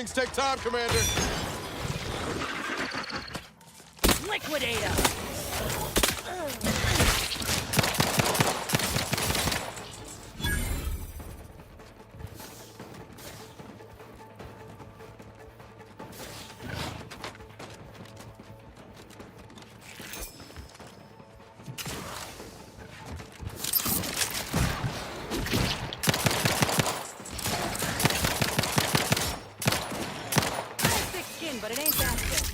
things take time, Commander. Liquidator! But it ain't that good.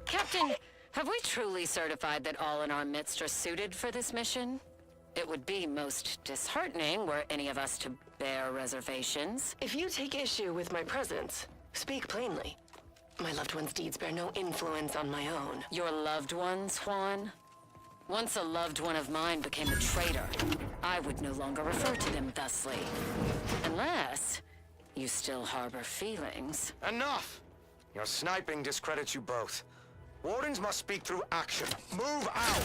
Captain, have we truly certified that all in our midst are suited for this mission? It would be most disheartening were any of us to bear reservations. If you take issue with my presence, speak plainly. My loved one's deeds bear no influence on my own. Your loved ones, Juan? Once a loved one of mine became a traitor, I would no longer refer to them thusly. Unless you still harbor feelings. Enough! Your sniping discredits you both. Wardens must speak through action. Move out!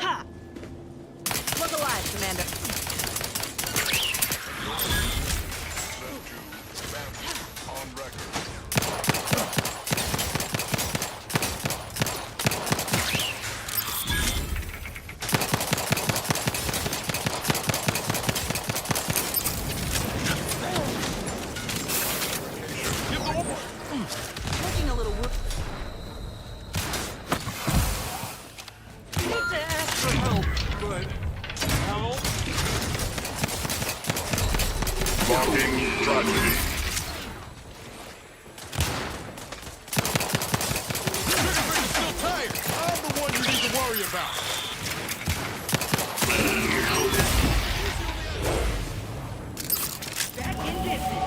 Ha! Look alive, Commander. On record. Looking a little whoop. Need to ask for help. Good. Help? Mocking tragedy. Everybody's still tired. I'm the one you need to worry about. Back in business.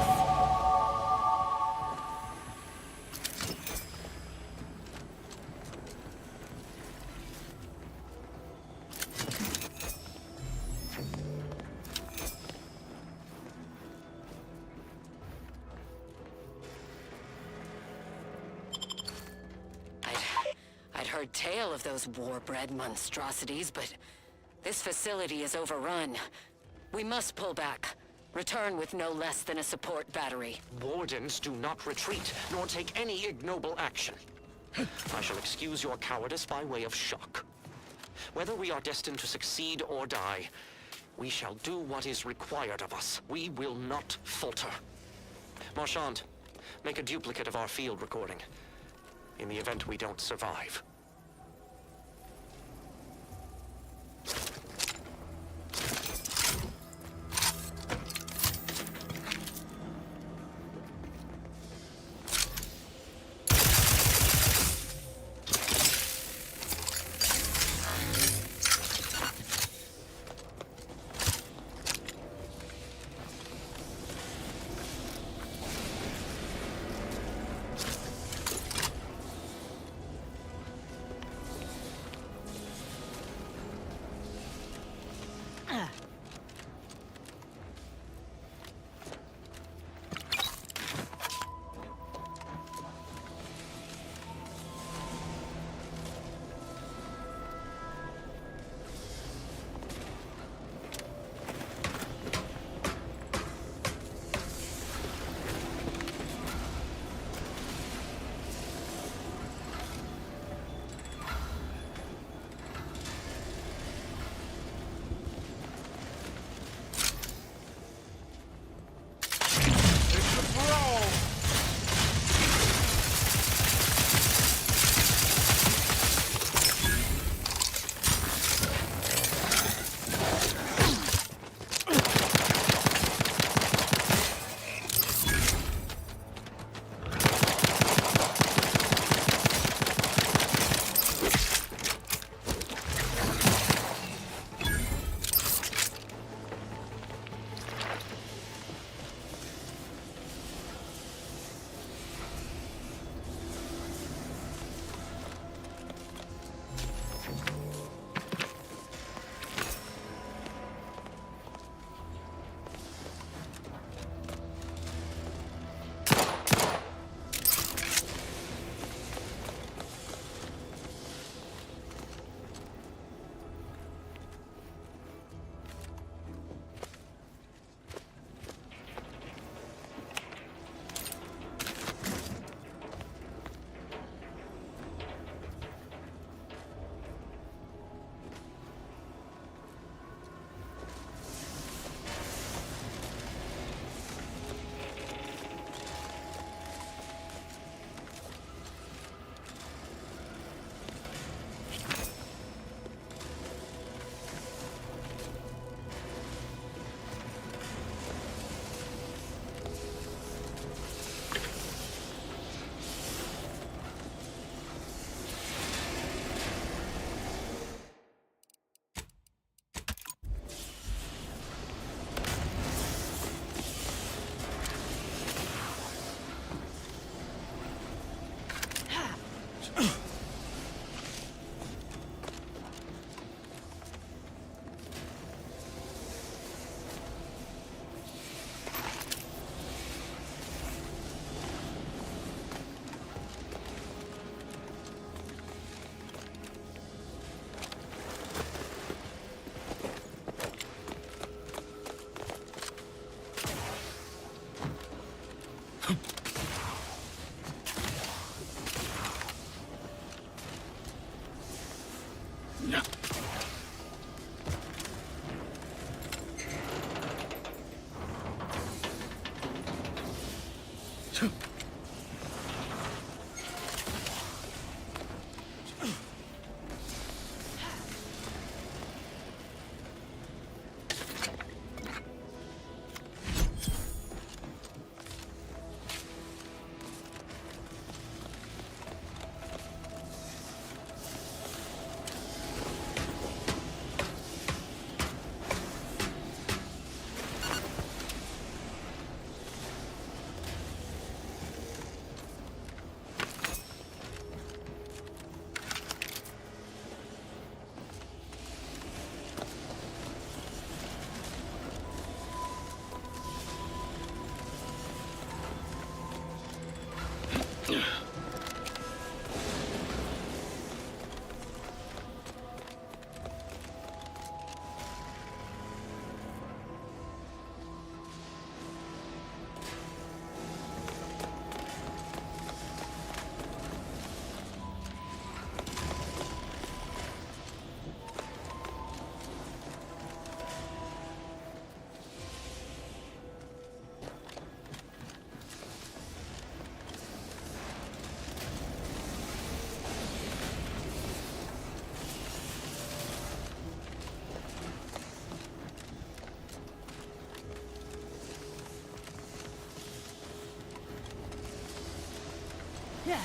I'd heard tale of those war-bred monstrosities, but this facility is overrun. We must pull back. Return with no less than a support battery. Wardens do not retreat, nor take any ignoble action. I shall excuse your cowardice by way of shock. Whether we are destined to succeed or die, we shall do what is required of us. We will not falter. Marchand, make a duplicate of our field recording, in the event we don't survive. Yeah.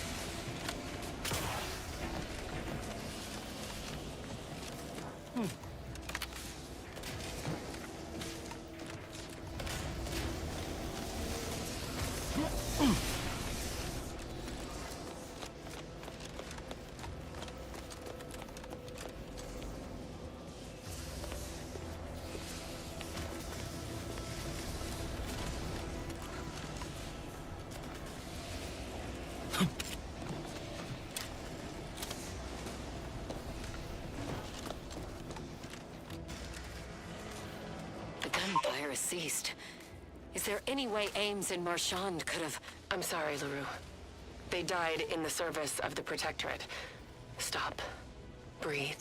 The gunfire has ceased. Is there any way Ames and Marchand could have... I'm sorry, LaRue. They died in the service of the Protectorate. Stop. Breathe.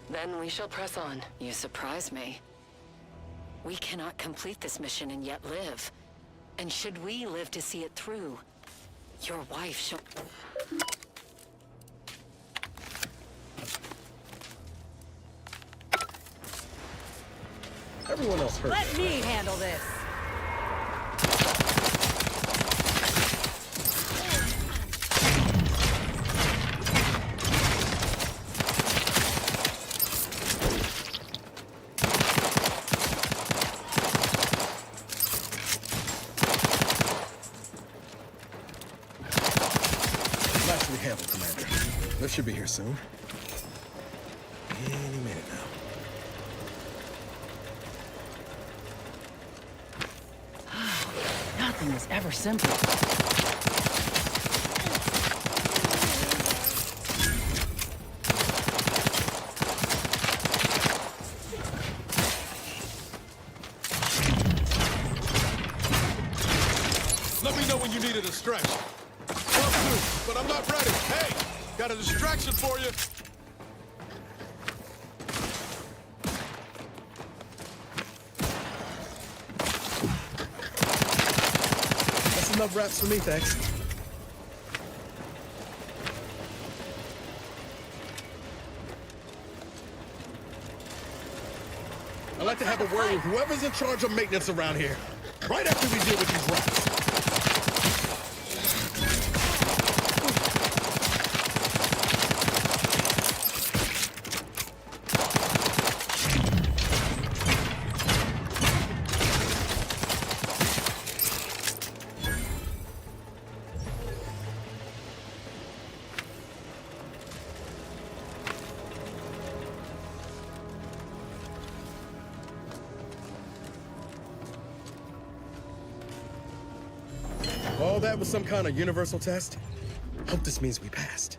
Then we shall press on. You surprise me. We cannot complete this mission and yet live. And should we live to see it through, your wife shall... Everyone else heard. Let me handle this. Nicely handled, Commander. Lift should be here soon. Any minute now. Nothing was ever simpler. Let me know when you need a distraction. Love to, but I'm not ready. Hey, got a distraction for you. That's enough wraps for me, thanks. I'd like to have a word with whoever's in charge of maintenance around here. Right after we deal with these rats. All that was some kind of universal test? Hope this means we passed.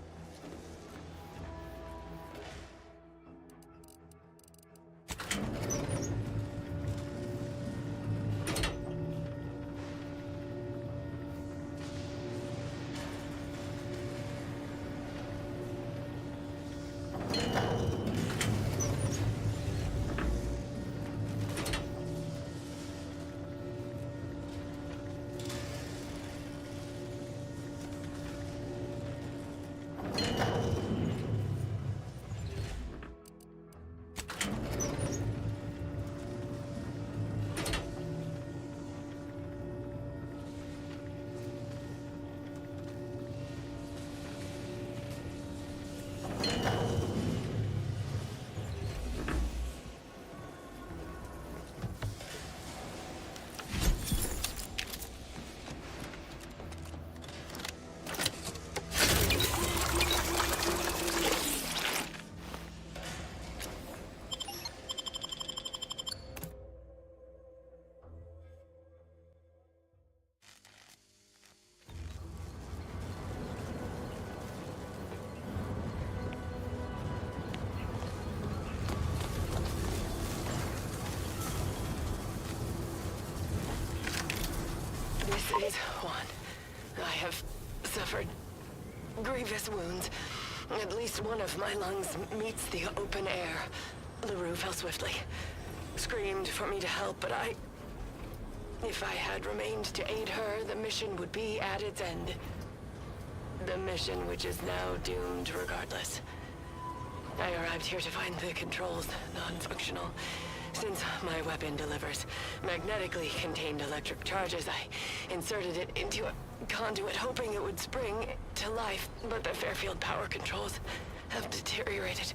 Phase 1. I have suffered grievous wounds. At least one of my lungs meets the open air. LaRue fell swiftly. Screamed for me to help, but if I had remained to aid her, the mission would be at its end. The mission which is now doomed regardless. I arrived here to find the controls non-functional. Since my weapon delivers magnetically contained electric charges, I inserted it into a conduit hoping it would spring to life, but the Fairfield power controls have deteriorated.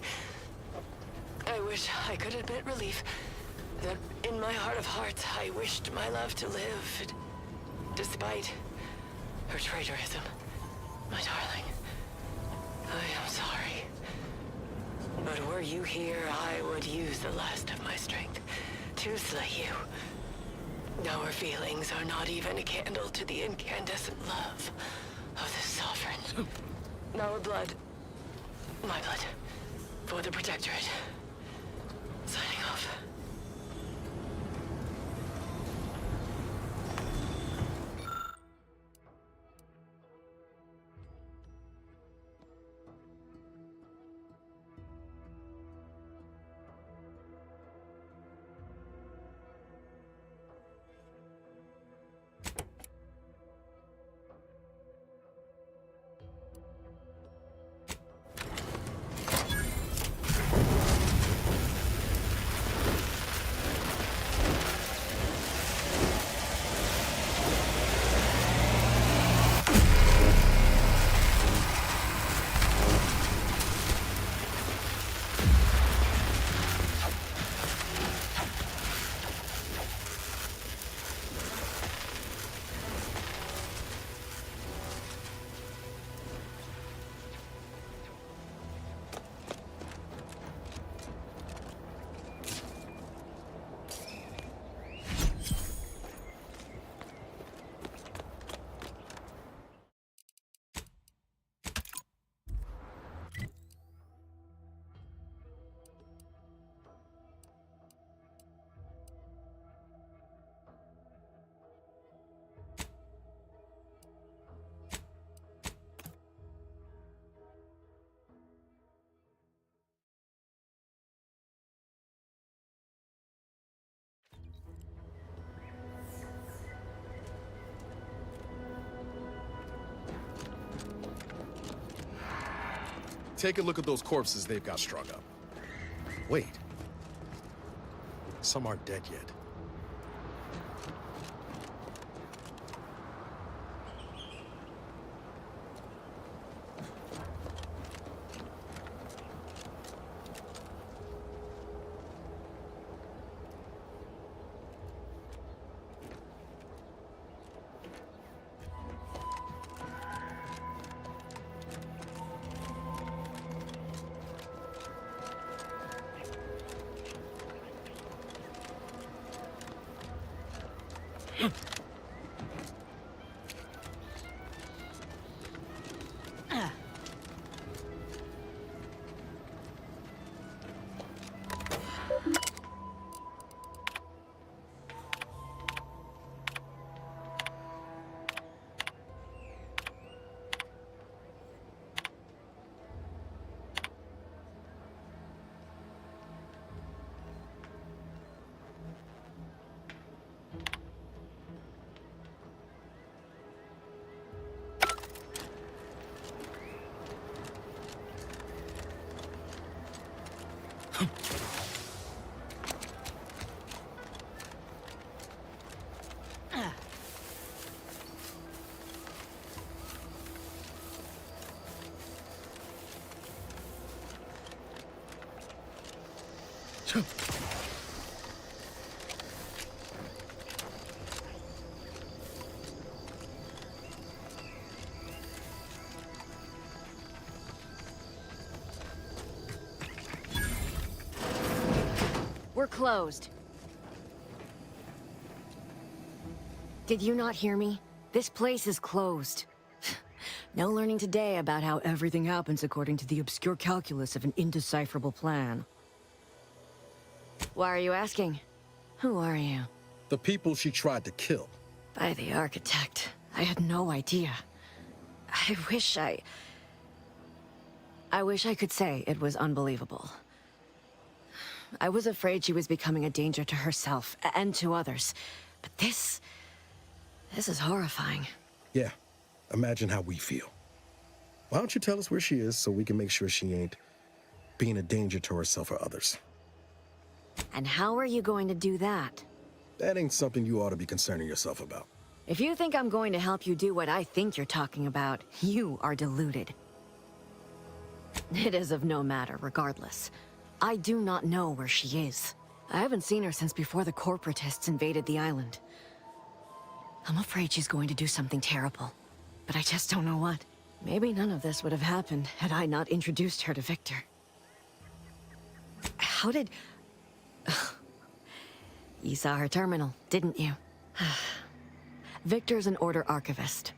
I wish I could admit relief that in my heart of hearts I wished my love to live, despite her traitorism. My darling, I am sorry. But were you here, I would use the last of my strength to slay you. Our feelings are not even a candle to the incandescent love of the Sovereign. Our blood, my blood, for the Protectorate. Signing off. Take a look at those corpses they've got strung up. Wait. Some aren't dead yet. We're closed. Did you not hear me? This place is closed. No learning today about how everything happens according to the obscure calculus of an indecipherable plan. Why are you asking? Who are you? The people she tried to kill. By the architect. I had no idea. I wish I could say it was unbelievable. I was afraid she was becoming a danger to herself and to others. But this is horrifying. Yeah, imagine how we feel. Why don't you tell us where she is so we can make sure she ain't being a danger to herself or others? And how are you going to do that? That ain't something you ought to be concerning yourself about. If you think I'm going to help you do what I think you're talking about, you are deluded. It is of no matter, regardless. I do not know where she is. I haven't seen her since before the corporatists invaded the island. I'm afraid she's going to do something terrible, but I just don't know what. Maybe none of this would have happened had I not introduced her to Victor. How did... You saw her terminal, didn't you? Victor's an Order archivist.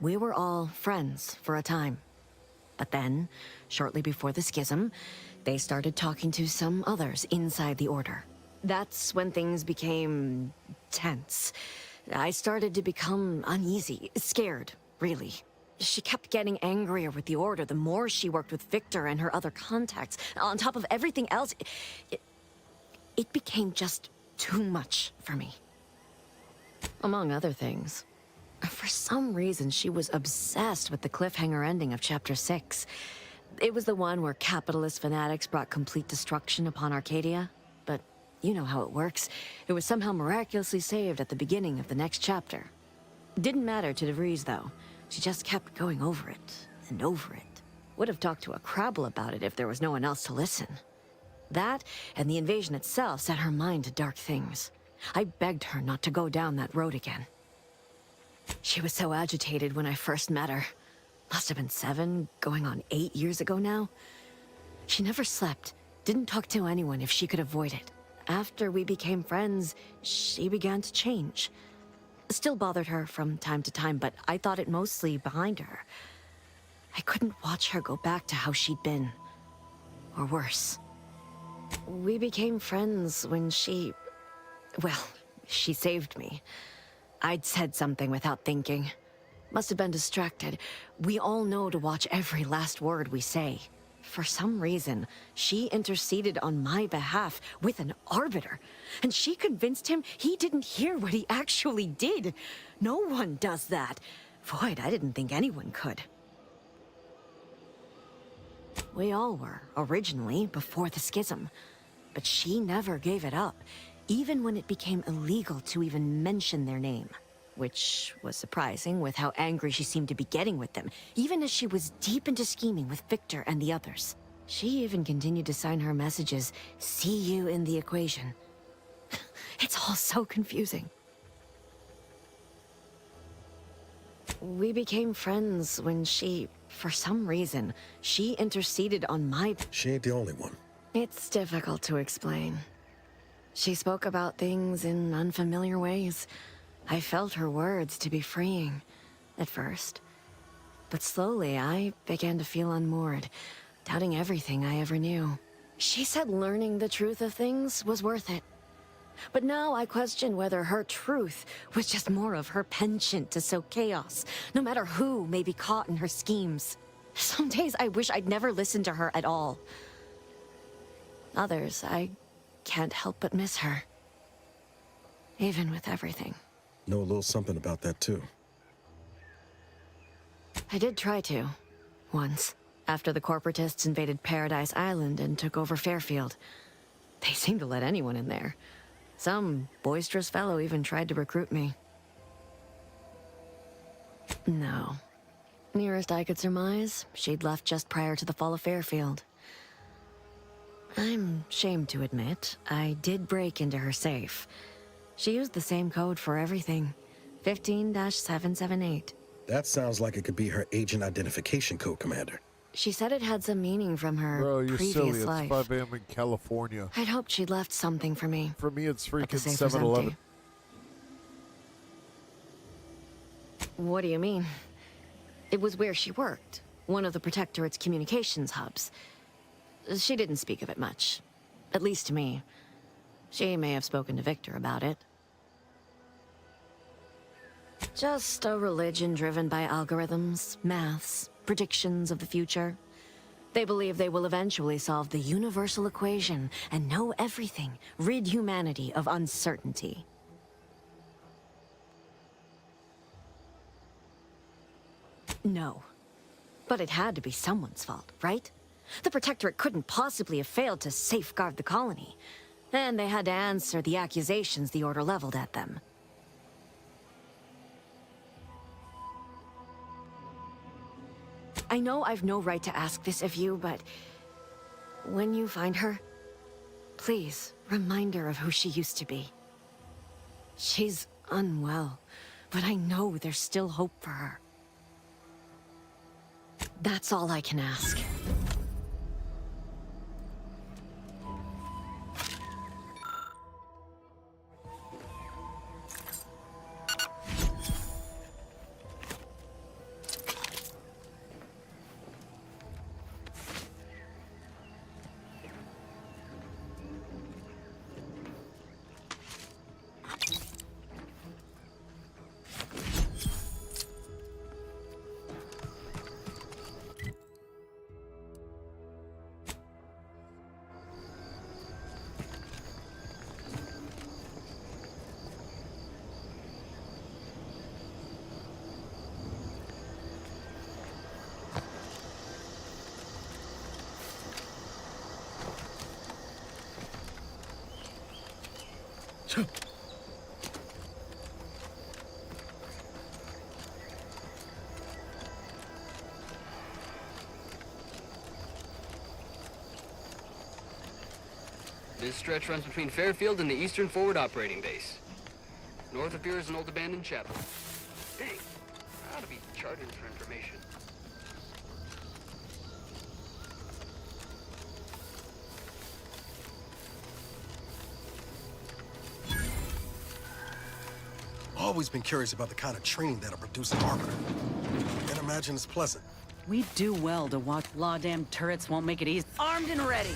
We were all friends for a time. But then, shortly before the schism, they started talking to some others inside the Order. That's when things became tense. I started to become uneasy, scared, really. She kept getting angrier with the Order the more she worked with Victor and her other contacts. On top of everything else, it became just too much for me. Among other things. For some reason, she was obsessed with the cliffhanger ending of Chapter 6. It was the one where capitalist fanatics brought complete destruction upon Arcadia. But you know how it works. It was somehow miraculously saved at the beginning of the next chapter. Didn't matter to DeVries, though. She just kept going over it and over it. Would have talked to a Crabble about it if there was no one else to listen. That, and the invasion itself, set her mind to dark things. I begged her not to go down that road again. She was so agitated when I first met her. Must have been 7, going on 8 years ago now. She never slept, didn't talk to anyone if she could avoid it. After we became friends, she began to change. Still bothered her from time to time, but I thought it mostly behind her. I couldn't watch her go back to how she'd been. Or worse. We became friends when she... Well, she saved me. I'd said something without thinking. Must have been distracted. We all know to watch every last word we say. For some reason, she interceded on my behalf with an arbiter. And she convinced him he didn't hear what he actually did. No one does that. Void, I didn't think anyone could. We all were, originally, before the schism. But she never gave it up, even when it became illegal to even mention their name. Which was surprising with how angry she seemed to be getting with them, even as she was deep into scheming with Victor and the others. She even continued to sign her messages, "See you in the equation." It's all so confusing. We became friends when she, for some reason, she interceded on my... She ain't the only one. It's difficult to explain. She spoke about things in unfamiliar ways. I felt her words to be freeing, at first. But slowly, I began to feel unmoored, doubting everything I ever knew. She said learning the truth of things was worth it. But now I question whether her truth was just more of her penchant to sow chaos, no matter who may be caught in her schemes. Some days I wish I'd never listened to her at all. Others, I can't help but miss her. Even with everything. Know a little something about that, too. I did try to. Once. After the corporatists invaded Paradise Island and took over Fairfield. They seemed to let anyone in there. Some boisterous fellow even tried to recruit me. No. Nearest I could surmise, she'd left just prior to the fall of Fairfield. I'm ashamed to admit, I did break into her safe. She used the same code for everything. 15-778. That sounds like it could be her agent identification code, Commander. She said it had some meaning from her Bro, you're previous silly. life. It's 5 a.m. in California. I'd hoped she'd left something for me. For me, it's But the freaking safe was 7-Eleven. empty. What do you mean? It was where she worked. One of the Protectorate's communications hubs. She didn't speak of it much. At least to me. She may have spoken to Victor about it. Just a religion driven by algorithms, maths, predictions of the future. They believe they will eventually solve the universal equation and know everything, rid humanity of uncertainty. No. But it had to be someone's fault, right? The Protectorate couldn't possibly have failed to safeguard the colony. And they had to answer the accusations the Order leveled at them. I know I've no right to ask this of you, but when you find her, please remind her of who she used to be. She's unwell, but I know there's still hope for her. That's all I can ask. This stretch runs between Fairfield and the Eastern Forward Operating Base. North of here is an old abandoned chapel. Dang, I ought to be chartered for information. Always been curious about the kind of training that'll produce an arbiter. Can't imagine it's pleasant. We do well to watch. Law damn turrets won't make it easy. Armed and ready.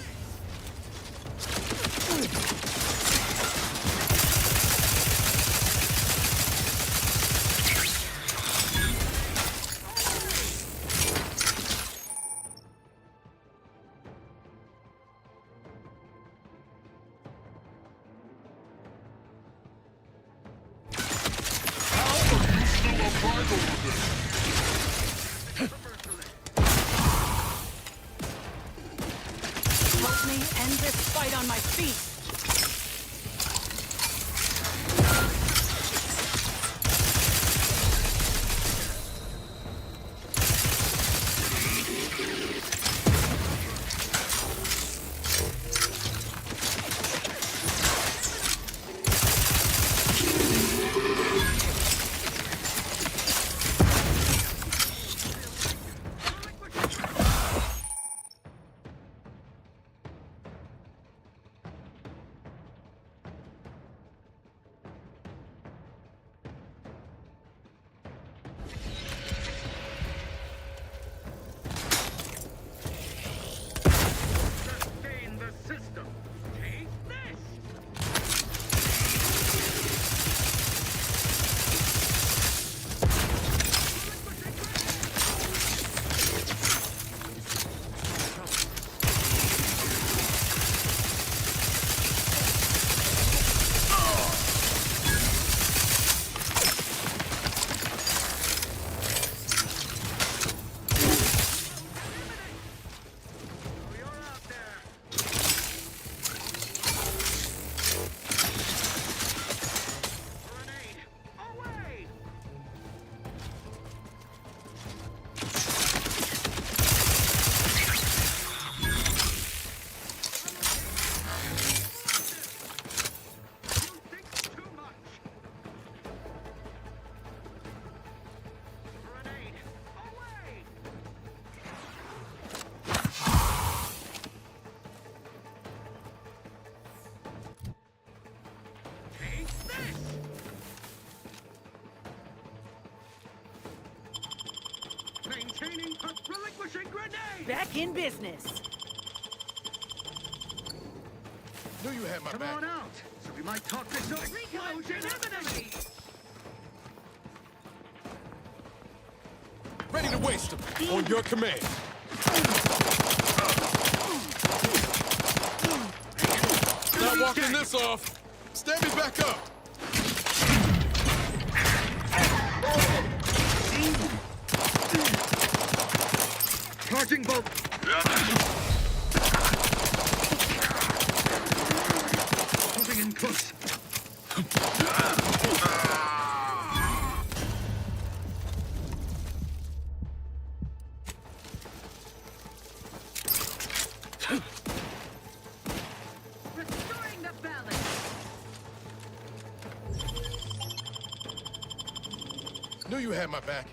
Help me end this fight on my feet. Relinquishing grenade! Back in business. Knew you had my Come back. on out, so we might talk this over. Explosion imminent! Ready to waste them. On your command. Not walking this off. Stand me back up. Charging bolt. Moving in close. Restoring the balance. Knew you had my back.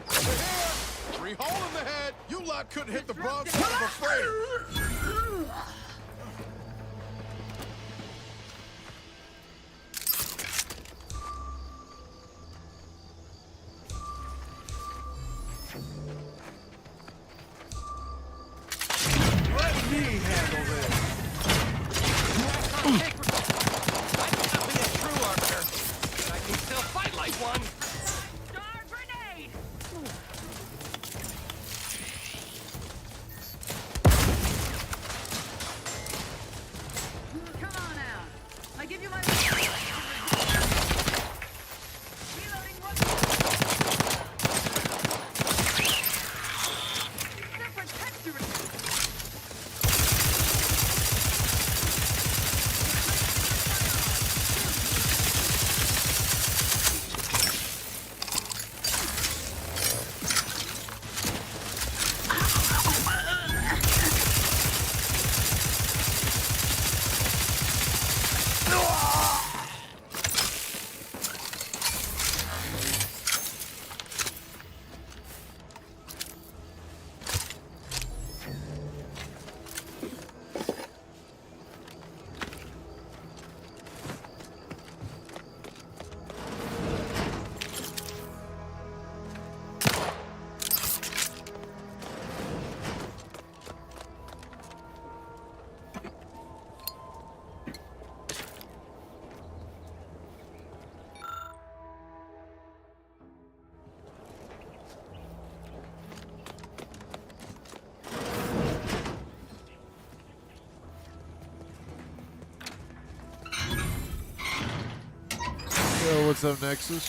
Three hole in the head. You lot couldn't hit the broadside of a frame. Let me handle this. I may not be a true arbiter, but I can still fight like one. Star grenade! Come on out. I give you my... Reloading one. Separate texture. Yo, what's up, Nexus?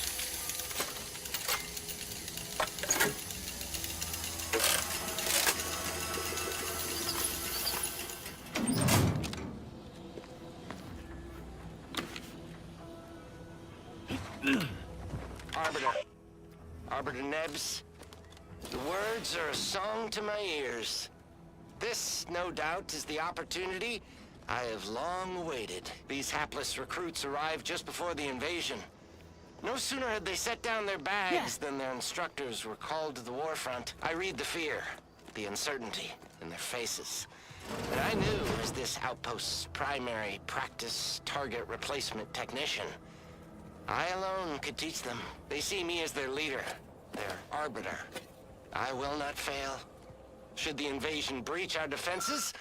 Arbiter Nebs, the words are a song to my ears. This, no doubt, is the opportunity I have long awaited. These hapless recruits arrived just before the invasion. No sooner had they set down their bags than their instructors were called to the war front. I read the fear, the uncertainty in their faces. And I knew, as this outpost's primary practice target replacement technician, I alone could teach them. They see me as their leader, their arbiter. I will not fail. Should the invasion breach our defenses,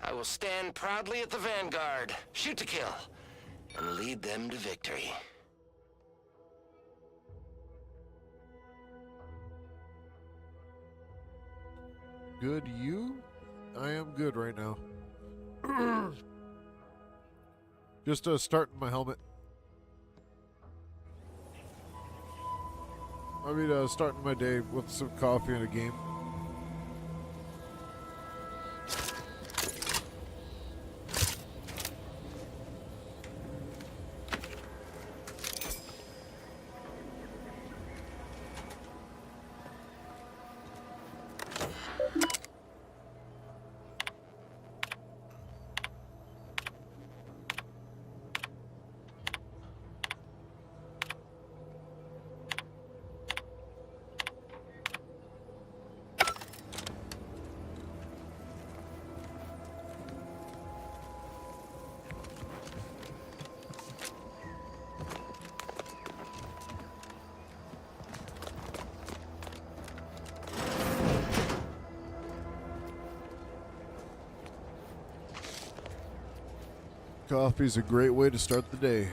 I will stand proudly at the vanguard, shoot to kill, and lead them to victory. Good, you? I am good right now. Just starting my helmet. I mean, starting my day with some coffee and a game. Coffee's a great way to start the day.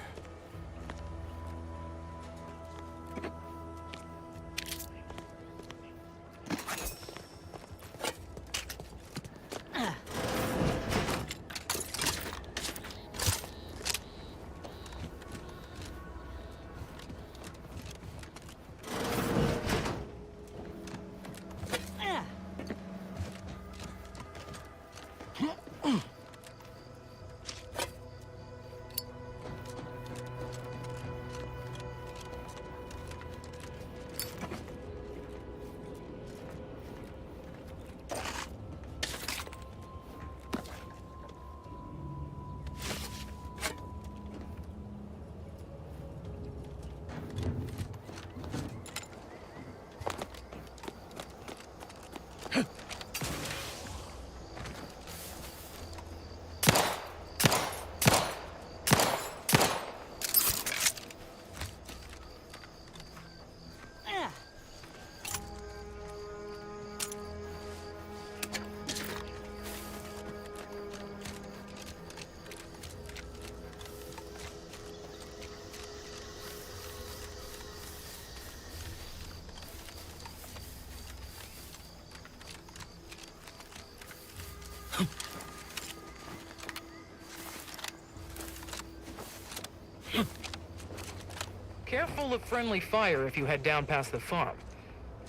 Careful of friendly fire if you head down past the farm.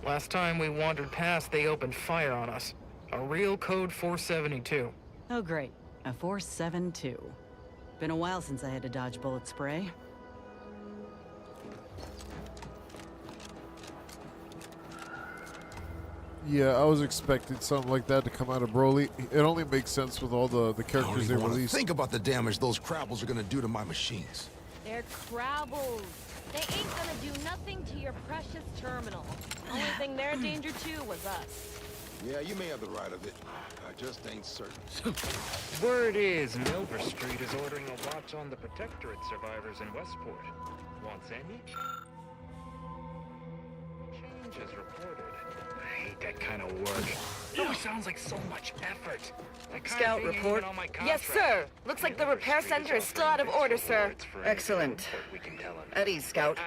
Last time we wandered past, they opened fire on us. A real code 472. Oh, great. A 472. Been a while since I had to dodge bullet spray. Yeah, I was expecting something like that to come out of Broly. It only makes sense with all the characters they released. Think about the damage those Crabbles are gonna do to my machines. They're Crabbles. They ain't gonna do nothing to your precious terminal. Only thing they're in danger to was us. Yeah, you may have the right of it. I just ain't certain. Word is Milver Street is ordering a watch on the Protectorate survivors in Westport. Wants any? Changes reported. I hate that kind of work. It always sounds like so much effort. Scout report. Yes, sir. Looks like the repair center is still out of order, sir. Excellent. At ease, Scout.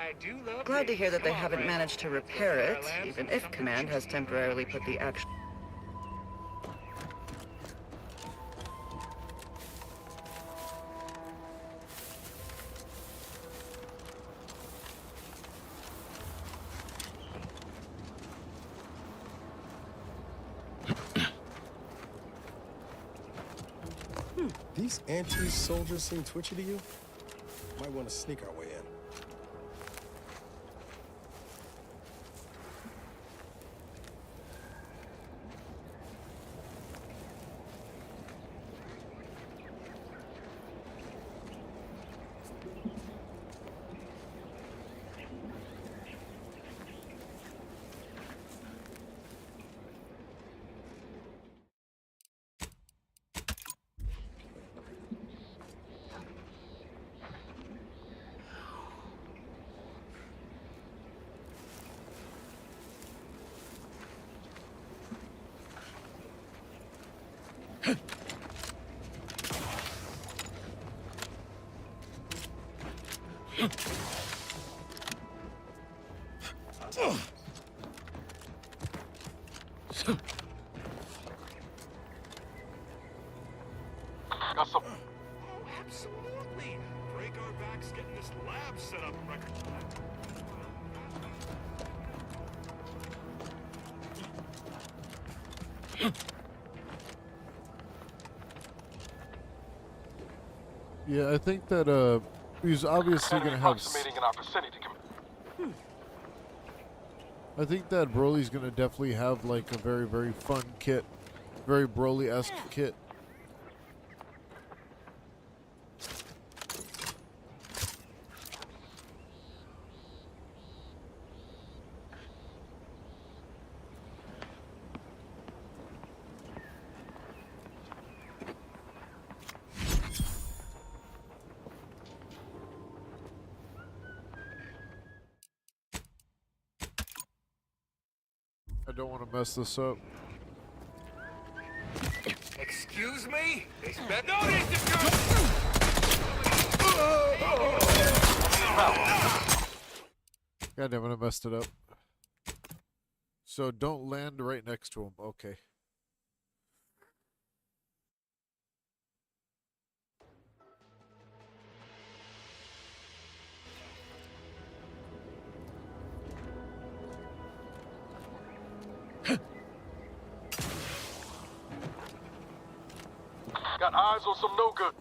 Glad to hear that they haven't managed to repair it, even if Command has temporarily put the action. These anti-soldiers seem twitchy to you? Might want to sneak our way in. Got some. Oh, absolutely. Break our backs getting this lab set up in record time. Yeah, I think that he's obviously gonna have. In our vicinity. I think that Broly's gonna definitely have like a very, very fun kit, very Broly-esque kit. I don't want to mess this up. Excuse me? They spent no need to go. God damn it, I messed it up. So don't land right next to him. Okay. Got eyes on some no good.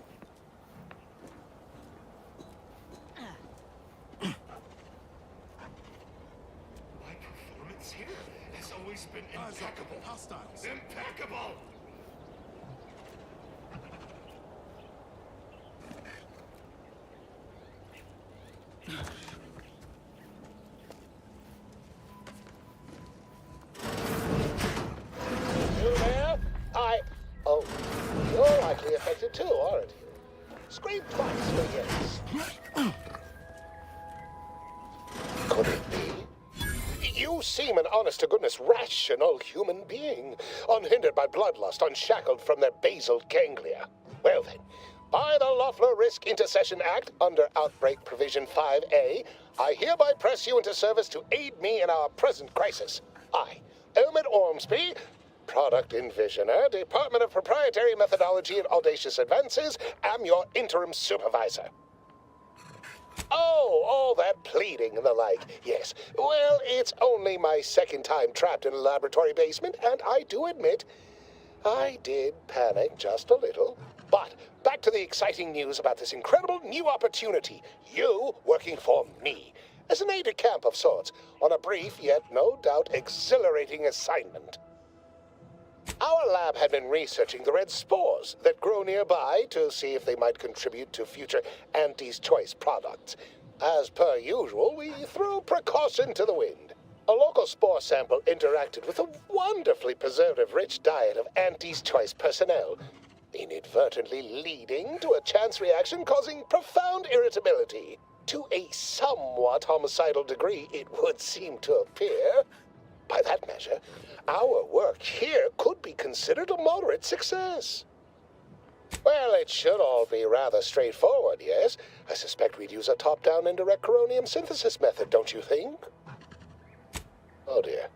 My performance here has always been impeccable. Hostiles. Impeccable. You there? Oh, you're likely affected too, aren't you? Scream twice for yes. Could it be? You seem an honest-to-goodness rational human being, unhindered by bloodlust, unshackled from their basal ganglia. Well then, by the Loeffler Risk Intercession Act, under Outbreak Provision 5A, I hereby press you into service to aid me in our present crisis. I, Elmet Ormsby, Product Envisioner, Department of Proprietary Methodology and Audacious Advances, am your interim supervisor. Oh, all that pleading and the like. Yes. Well, it's only my second time trapped in a laboratory basement, and I do admit, I did panic just a little. But back to the exciting news about this incredible new opportunity. You working for me, as an aide-de-camp of sorts, on a brief yet no doubt exhilarating assignment. Our lab had been researching the red spores that grow nearby to see if they might contribute to future Auntie's Choice products. As per usual, we threw precaution to the wind. A local spore sample interacted with a wonderfully preservative-rich diet of Auntie's Choice personnel, inadvertently leading to a chance reaction causing profound irritability. To a somewhat homicidal degree, it would seem to appear. By that measure, our work here could be considered a moderate success. Well, it should all be rather straightforward, yes? I suspect we'd use a top-down indirect coronium synthesis method, don't you think? Oh dear.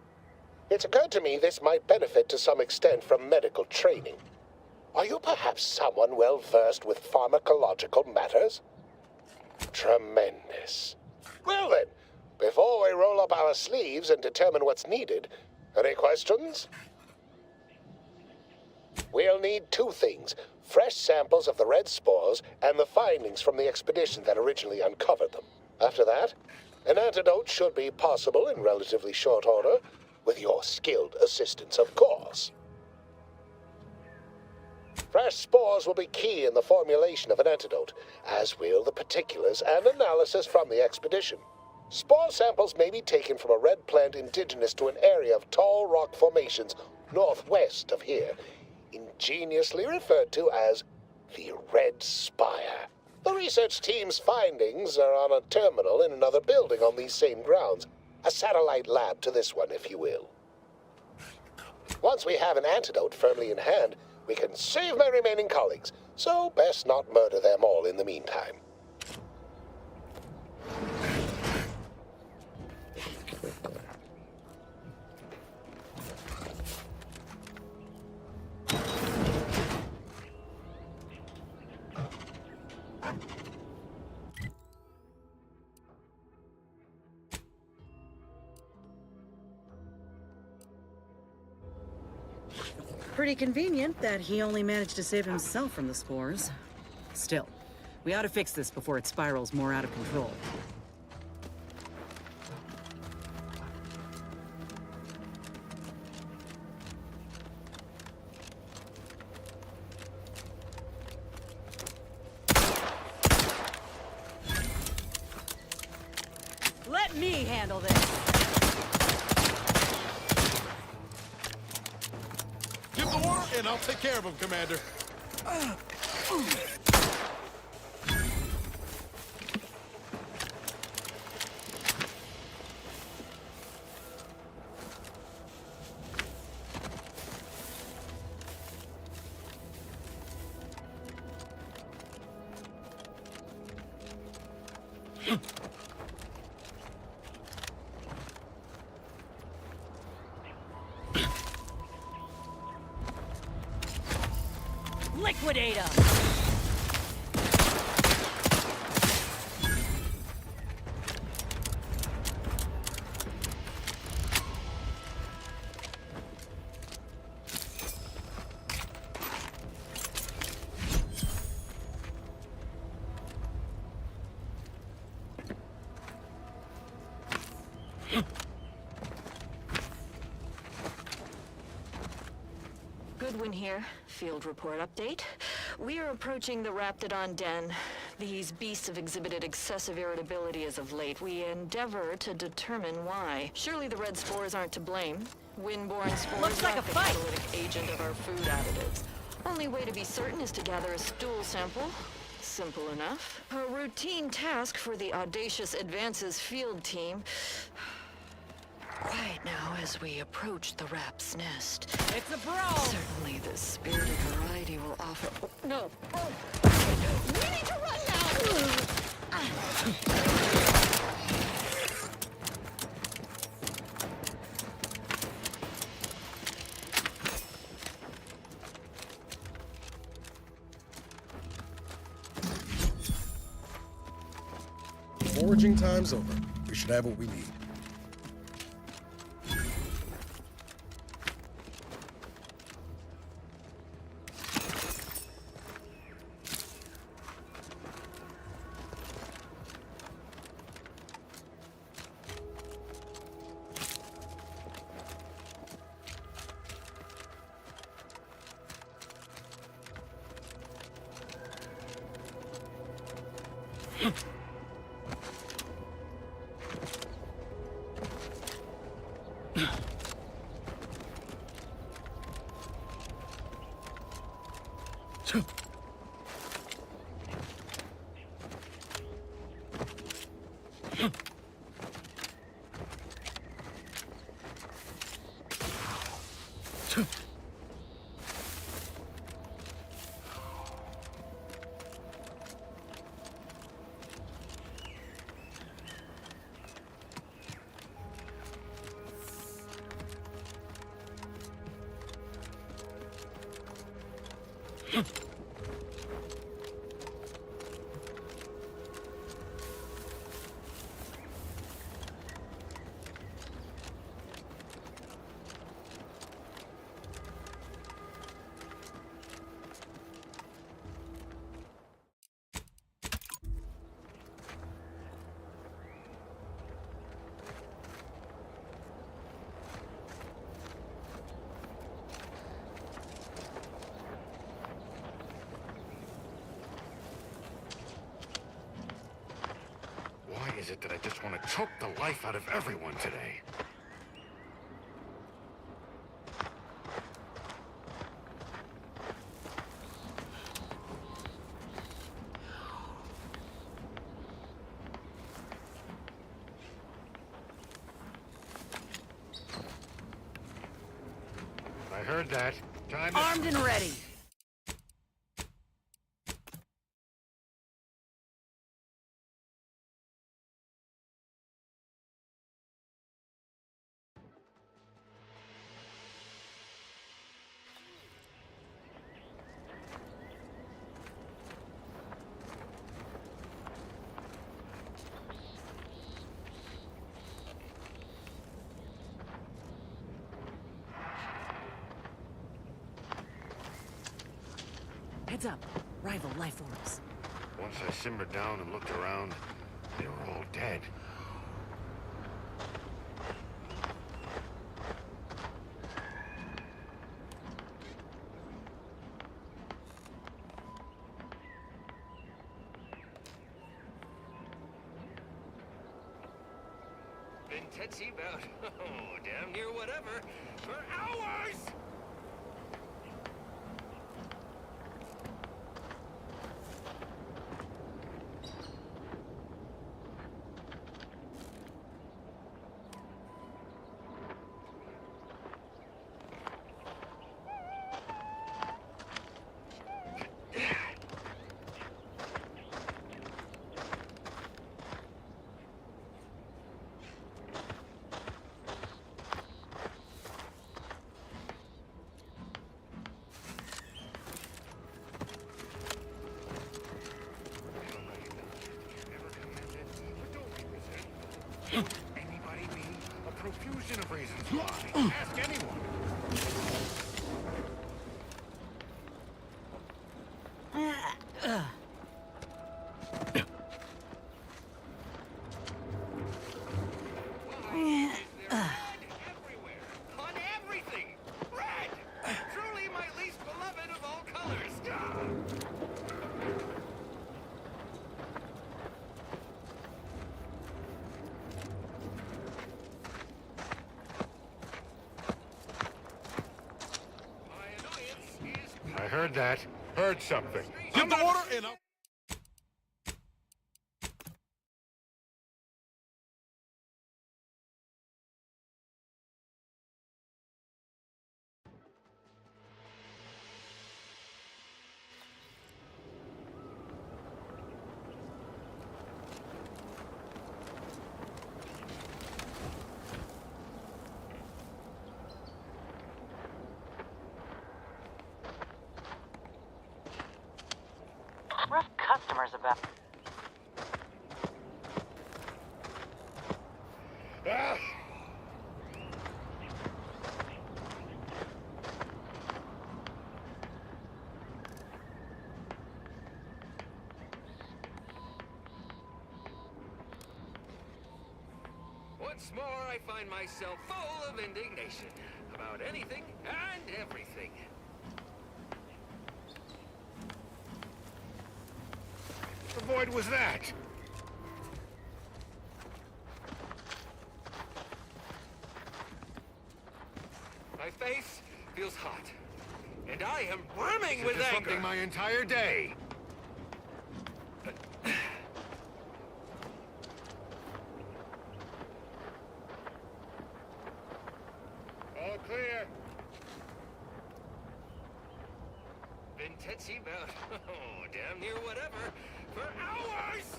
It's occurred to me this might benefit to some extent from medical training. Are you perhaps someone well-versed with pharmacological matters? Tremendous. Well then, before we roll up our sleeves and determine what's needed, any questions? We'll need two things: fresh samples of the red spores and the findings from the expedition that originally uncovered them. After that, an antidote should be possible in relatively short order, with your skilled assistance, of course. Fresh spores will be key in the formulation of an antidote, as will the particulars and analysis from the expedition. Spore samples may be taken from a red plant indigenous to an area of tall rock formations northwest of here, ingeniously referred to as the Red Spire. The research team's findings are on a terminal in another building on these same grounds, a satellite lab to this one, if you will. Once we have an antidote firmly in hand, we can save my remaining colleagues, so best not murder them all in the meantime. Pretty convenient that he only managed to save himself from the spores. Still, we ought to fix this before it spirals more out of control. Let me handle this! Give the order, and I'll take care of him, Commander. Liquidate him! Goodwin here. Field report update. We are approaching the Raptidon Den. These beasts have exhibited excessive irritability as of late. We endeavor to determine why. Surely the red spores aren't to blame. Windborne spores Looks like aren't a the fight. catalytic agent of our food additives. Only way to be certain is to gather a stool sample. Simple enough. A routine task for the Audacious Advances field team. Right now, as we approach the Rap's nest. It's a bro! Certainly the spirited variety will offer... Oh, no! Oh. We need to run Foraging time's over. We should have what we need. Why is it that I just want to choke the life out of everyone today? I heard that. Time to... Armed and ready. Heads up. Rival life forms. Once I simmered down and looked around, they were all dead. Been touchy about, damn near whatever, for hours! Anybody mean a profusion of reasons why? Ask anyone. Everywhere, on everything, red. Truly my least beloved of all colors. I heard that. Heard something. Give the order and I'll... Rough customers about. Once more, I find myself full of indignation about anything and everything. What void was that? My face feels hot, and I am brimming with Disrupting anger. my entire day. All clear. Vintetti about, oh, damn near whatever, for hours!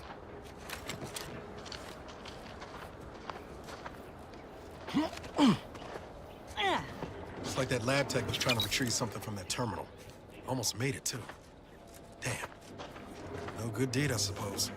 It's like that lab tech was trying to retrieve something from that terminal. Almost made it, too. Damn. No good deed, I suppose.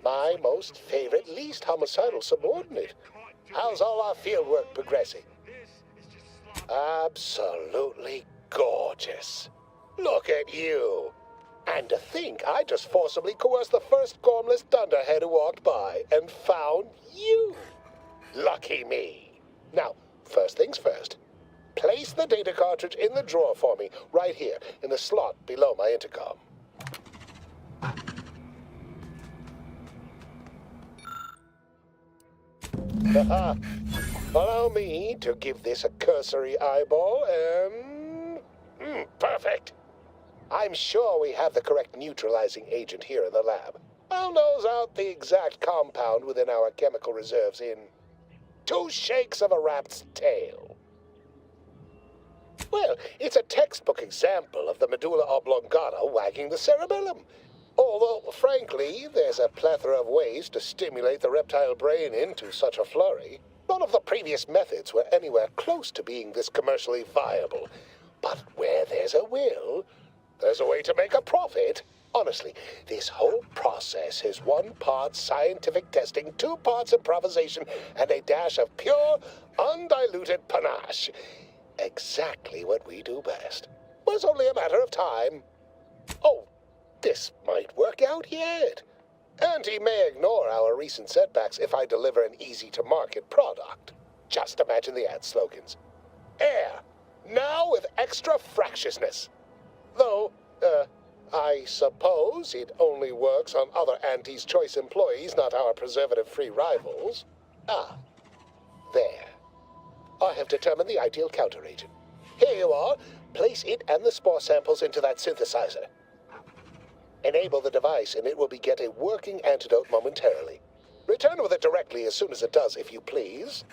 My most favorite, least homicidal subordinate. How's all our fieldwork progressing? Absolutely gorgeous. Look at you. And to think I just forcibly coerced the first gormless dunderhead who walked by and found you. Lucky me. Now, first things first. Place the data cartridge in the drawer for me, right here, in the slot below my intercom. Allow me to give this a cursory eyeball and... perfect. I'm sure we have the correct neutralizing agent here in the lab. I'll nose out the exact compound within our chemical reserves in 2 shakes of a rat's tail. Well, it's a textbook example of the medulla oblongata wagging the cerebellum. Although, frankly, there's a plethora of ways to stimulate the reptile brain into such a flurry. None of the previous methods were anywhere close to being this commercially viable. But where there's a will, there's a way to make a profit. Honestly, this whole process is 1 part scientific testing, 2 parts improvisation, and a dash of pure, undiluted panache. Exactly what we do best. But it's only a matter of time. Oh, this might work out yet. And he may ignore our recent setbacks if I deliver an easy-to-market product. Just imagine the ad slogans. Air, now with extra fractiousness. Though, I suppose it only works on other Auntie's Choice employees, not our preservative-free rivals. Ah, there. I have determined the ideal counteragent. Here you are. Place it and the spore samples into that synthesizer. Enable the device and it will beget a working antidote momentarily. Return with it directly as soon as it does, if you please.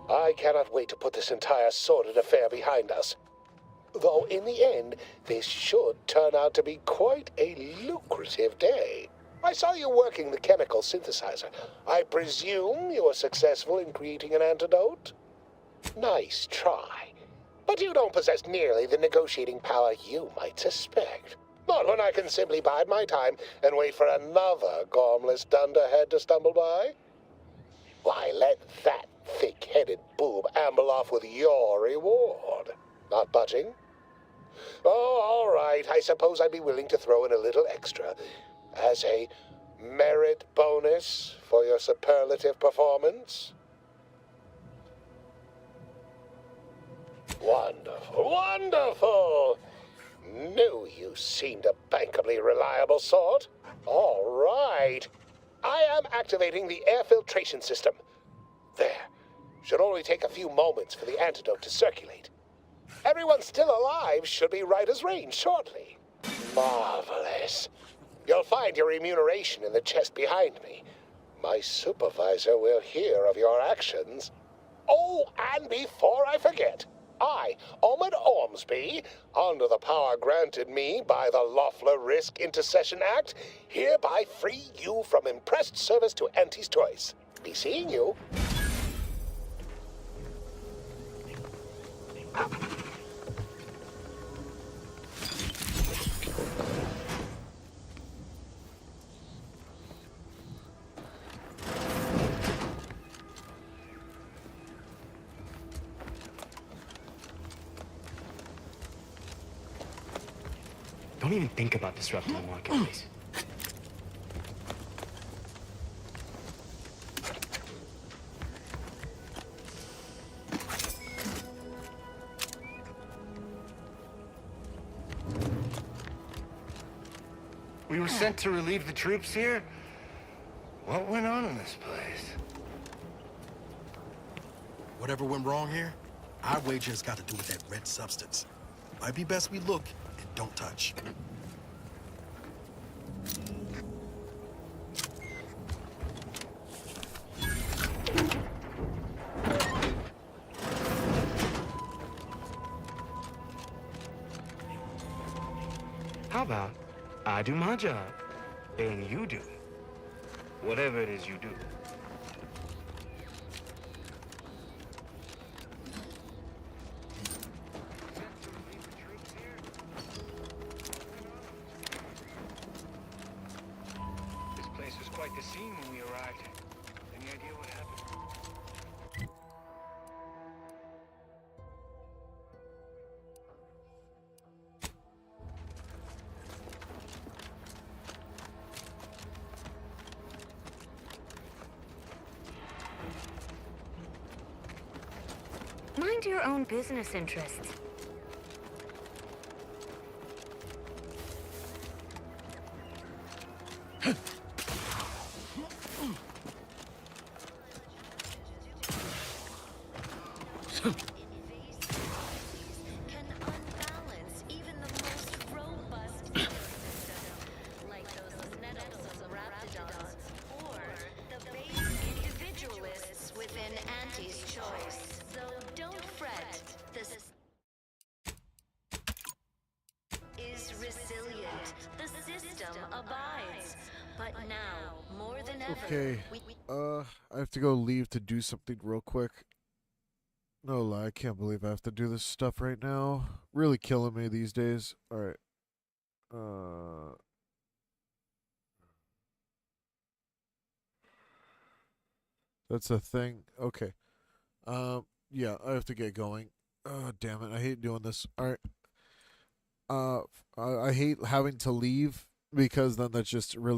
I cannot wait to put this entire sordid affair behind us. Though in the end, this should turn out to be quite a lucrative day. I saw you working the chemical synthesizer. I presume you were successful in creating an antidote? Nice try. But you don't possess nearly the negotiating power you might suspect. Not when I can simply bide my time and wait for another gormless dunderhead to stumble by. Why, let that thick-headed boob amble off with your reward. Not budging? Oh, all right. I suppose I'd be willing to throw in a little extra as a merit bonus for your superlative performance. Wonderful, wonderful! Knew you seemed a bankably reliable sort. All right. I am activating the air filtration system. There. Should only take a few moments for the antidote to circulate. Everyone still alive should be right as rain shortly. Marvelous. You'll find your remuneration in the chest behind me. My supervisor will hear of your actions. Oh, and before I forget, I, Omid Ormsby, under the power granted me by the Loeffler Risk Intercession Act, hereby free you from impressed service to Auntie's choice. Be seeing you. Don't even think about disrupting the marketplace. We were sent to relieve the troops here? What went on in this place? Whatever went wrong here, I wager it's got to do with that red substance. Might be best we look and don't touch. How about I do my job, and you do whatever it is you do. This place was quite the scene when we arrived. Any idea what happened? Mind your own business interests. Can unbalance even the most robust ecosystem, like those Nettles or the base individualists within Auntie's choice. So don't fret. This is resilient. The system abides. But now, more than ever, Okay, I have to go leave to do something real quick. No lie, I can't believe I have to do this stuff right now. Really killing me these days. Alright. That's a thing. Okay. Yeah, I have to get going. Oh, damn it. I hate doing this. Alright. I hate having to leave because then that's just really